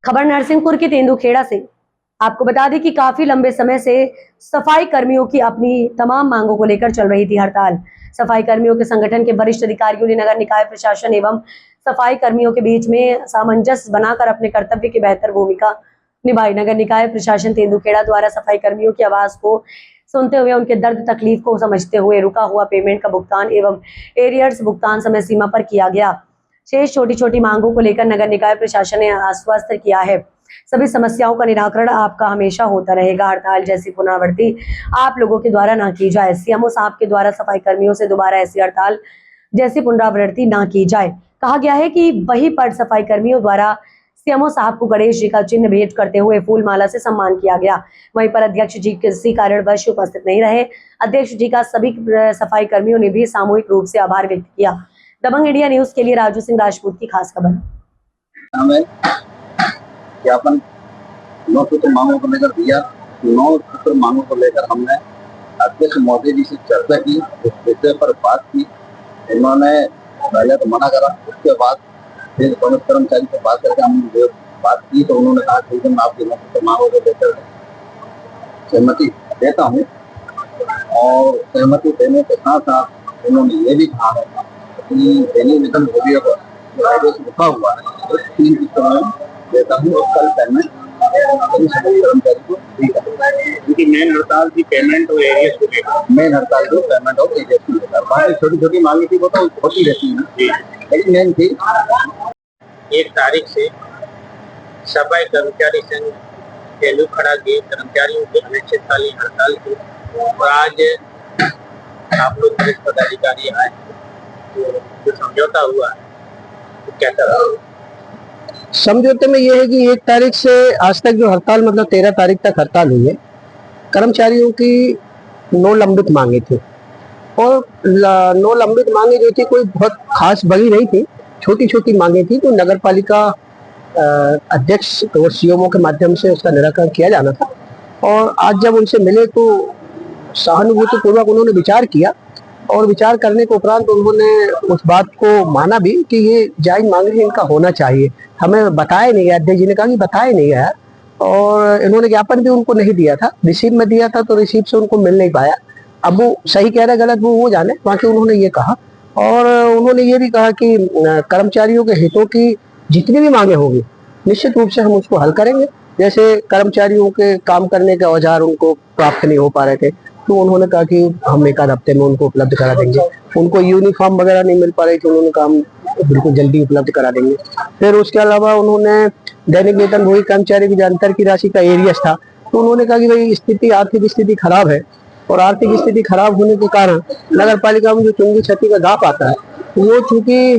खबर नरसिंहपुर के तेंदुखेड़ा से। आपको बता दें कि काफी लंबे समय से सफाई कर्मियों की अपनी तमाम मांगों को लेकर चल रही थी हड़ताल। सफाई कर्मियों के संगठन के वरिष्ठ अधिकारियों ने नगर निकाय प्रशासन एवं सफाई कर्मियों के बीच में सामंजस्य बनाकर अपने कर्तव्य की बेहतर भूमिका निभाई। नगर निकाय प्रशासन तेंदुखेड़ा द्वारा सफाई कर्मियों की आवाज को सुनते हुए उनके दर्द तकलीफ को समझते हुए रुका हुआ पेमेंट का भुगतान एवं एरियर्स भुगतान समय सीमा पर किया गया। शेष छोटी छोटी मांगों को लेकर नगर निकाय प्रशासन ने आश्वस्त किया है, सभी समस्याओं का निराकरण आपका हमेशा होता रहेगा। हड़ताल जैसी पुनरावृत्ति आप लोगों के द्वारा ना की जाए। सीएमओ साहब के द्वारा सफाई कर्मियों से दोबारा ऐसी हड़ताल जैसी पुनरावृत्ति ना की जाए। कहा गया है कि वहीं पर सफाई कर्मियों द्वारा सीएमओ साहब को गणेश जी का चिन्ह भेंट करते हुए फूल माला से सम्मान किया गया। वहीं पर अध्यक्ष जी किसी कारणवश उपस्थित नहीं रहे। अध्यक्ष जी का सभी सफाई कर्मियों ने भी सामूहिक रूप से आभार व्यक्त किया। दबंग इंडिया न्यूज के लिए राजू सिंह राजपूत की खास खबर। ज्ञापन 9 सूत्र मांगों को लेकर दिया। 9 सूत्र मांगों को लेकर हमने अध्यक्ष मोदी जी से चर्चा की, इस विषय पर बात की। उन्होंने पहले तो मना करा, उसके बाद फिर पुलिस कर्मचारी से बात करके हमने बात की तो उन्होंने कहा ठीक है, मैं आपकी 9 सूत्र मांगों को लेकर सहमति देता हूँ। और सहमति देने के साथ साथ उन्होंने ये भी कहा है कि दैनिक वेतन भोगियों को रुका हुआ है 3 किस्तों में देता हूँ और कल पेमेंट कर्मचारी को क्योंकि मेन हड़ताल थी पेमेंट और एरियस को लेकर। मेन हड़ताल थी पेमेंट और एरियस को लेकर। बाकी छोटी छोटी मांगी थी वो तो होती रहती है, लेकिन मेन थी 1 तारीख से सफाई कर्मचारी संघ तेंदुखेड़ा के कर्मचारियों की अनिश्चितकालीन हड़ताल थी और आज आप लोग वरिष्ठ पदाधिकारी आए जो समझौता हुआ है तो कैसा रहा? समझौते में यह है कि 1 तारीख से आज तक जो हड़ताल मतलब 13 तारीख तक हड़ताल हुई है, कर्मचारियों की 9 लंबित मांगे थी और 9 लंबित मांगे जो थी कोई बहुत खास बड़ी नहीं थी, छोटी छोटी मांगे थी। तो नगर पालिका अध्यक्ष और सीएमओ के माध्यम से उसका निराकरण किया जाना था और आज जब उनसे मिले तो सहानुभूति पूर्वक उन्होंने विचार किया और विचार करने के उपरांत उन्होंने उस बात को माना भी कि ये जायज मांगे इनका होना चाहिए। हमें बताया नहीं गया, अध्यक्ष जी ने कहा कि बताया नहीं गया और इन्होंने ज्ञापन भी उनको नहीं दिया था, रिसीव में दिया था तो रिसीव से उनको मिल नहीं पाया। अब वो सही कह रहे गलत वो जाने, बाकी उन्होंने ये कहा और उन्होंने ये भी कहा कि कर्मचारियों के हितों की जितनी भी मांगे होंगी निश्चित रूप से हम उसको हल करेंगे। जैसे कर्मचारियों के काम करने के औजार उनको प्राप्त नहीं हो पा रहे थे तो उन्होंने कहा कि हम 1 आध हफ्ते में उनको उपलब्ध करा देंगे। उनको यूनिफॉर्म वगैरह नहीं मिल पा रही थी, उन्होंने कहा हम बिल्कुल जल्दी उपलब्ध करा देंगे। फिर उसके अलावा उन्होंने दैनिक वेतन भोगी कर्मचारी की जो अंतर की राशि का एरियस था तो उन्होंने कहा कि भाई आर्थिक स्थिति खराब है और आर्थिक स्थिति खराब होने के कारण नगर पालिका में जो चुंगी क्षति का गाप आता है वो चूंकि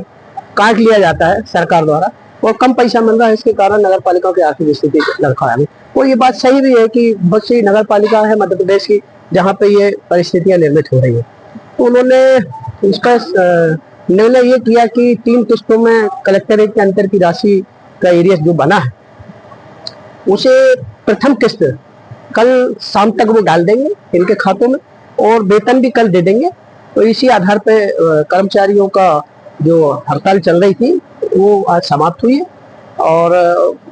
काट लिया जाता है सरकार द्वारा और कम पैसा मिल रहा है, इसके कारण नगर पालिका की आर्थिक स्थिति खराब है। और ये बात सही भी है कि बहुत सी नगर पालिका है मध्य प्रदेश की जहाँ पे ये परिस्थितियां निर्मित हो रही है। तो उन्होंने इसका निर्णय ये किया कि 3 किस्तों में कलेक्टरेट के अंतर की राशि का एरियस जो बना है उसे प्रथम किस्त कल शाम तक वो डाल देंगे इनके खातों में और वेतन भी कल दे देंगे। तो इसी आधार पे कर्मचारियों का जो हड़ताल चल रही थी वो आज समाप्त हुई है और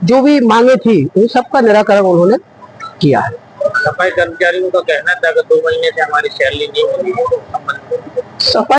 जो भी मांगे थी उन सबका निराकरण उन्होंने किया है। सफाई कर्मचारियों का कहना था कि 2 महीने से हमारी सैलरी नहीं मिली। सफाई